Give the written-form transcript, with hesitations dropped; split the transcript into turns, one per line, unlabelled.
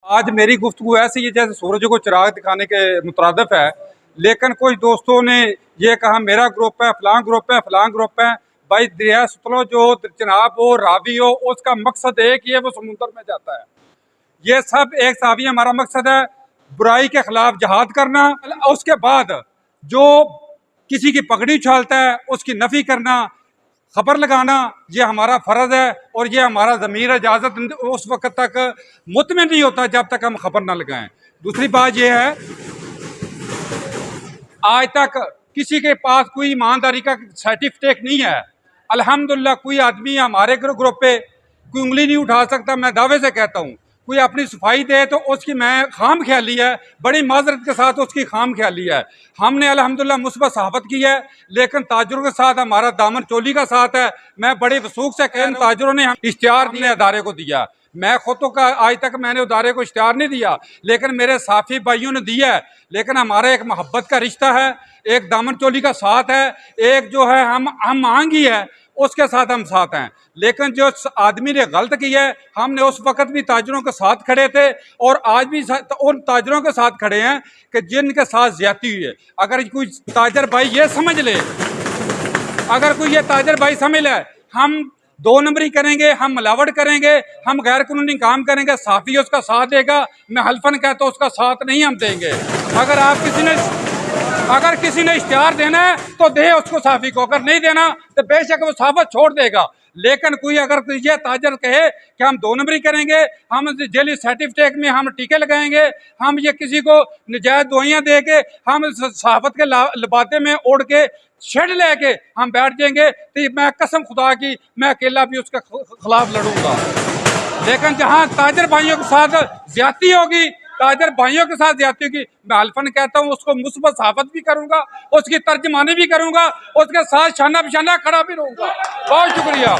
आज मेरी गुफ्तगू ऐसी है जैसे सूरज को चिराग दिखाने के मुतरादिफ है, लेकिन कुछ दोस्तों ने ये कहा मेरा ग्रुप है, फलां ग्रुप है, फलां ग्रुप है। भाई दरिया सतलुज जो जनाब हो रावी हो, उसका मकसद एक ही है, वो समुंदर में जाता है। ये सब एक सावी हमारा मकसद है, बुराई के खिलाफ जहाद करना। उसके बाद जो किसी की पगड़ी उछालता है उसकी नफी करना, खबर लगाना, ये हमारा फ़र्ज़ है और ये हमारा ज़मीर इजाज़त उस वक्त तक मुतमिन नहीं होता जब तक हम खबर ना लगाएं। दूसरी बात ये है, आज तक किसी के पास कोई ईमानदारी का सर्टिफिकेट नहीं है। अल्हम्दुलिल्लाह कोई आदमी हमारे ग्रुप पे कोई उंगली नहीं उठा सकता। मैं दावे से कहता हूँ, कोई अपनी सफाई दे तो उसकी मैं खाम ख्याली है, बड़ी माजरत के साथ उसकी खाम ख्याली है। हमने अल्हम्दुलिल्लाह मुस्बत सहाबत की है, लेकिन ताजरों के साथ हमारा दामन चोली का साथ है। मैं बड़े वसूख से कह, ताजरों ने हम इश्तिहार दिए अदारे को दिया। मैं खुद तो का आज तक मैंने उदारे को इश्तिहार नहीं दिया, लेकिन मेरे साथी भाइयों ने दिया है। लेकिन हमारा एक मोहब्बत का रिश्ता है, एक दामन चोली का साथ है, एक जो है हम मांगी है, उसके साथ हम साथ हैं। लेकिन जो आदमी ने गलत किया है, हमने उस वक्त भी ताजरों के साथ खड़े थे और आज भी उन ताजरों के साथ खड़े हैं कि जिनके साथ ज्यादती हुई है। अगर कोई ताजर भाई ये समझ ले, अगर कोई ये ताजर भाई समझ ले हम दो नंबरी करेंगे, हम मिलावट करेंगे, हम गैर कानूनी काम करेंगे, साफी उसका साथ देगा, मैं हल्फन कहता हूँ उसका साथ नहीं हम देंगे। अगर किसी ने इश्तिहार देना है तो दे उसको साफी को, अगर नहीं देना तो बेशक वो साफत छोड़ देगा। लेकिन कोई अगर ये ताजर कहे कि हम दो नंबरी करेंगे, हम जेली सर्टिफिकेट में हम टीके लगाएंगे, हम ये किसी को नजायज दवाइयाँ दे के हम सहाफत के लिबाते में ओढ़ के शेड लेके हम बैठ जाएंगे, तो मैं कसम खुदा की मैं अकेला भी उसके खिलाफ लड़ूंगा। लेकिन जहाँ ताजर भाइयों के साथ ज्यादती होगी, ताजर भाइयों के साथ ज्यादती होगी, मैं हल्फन कहता हूँ उसको मुस्बत सहाफत भी करूंगा, उसकी तर्जमानी भी करूंगा, उसके साथ शाना बिशाना खड़ा भी रहूंगा। बहुत शुक्रिया।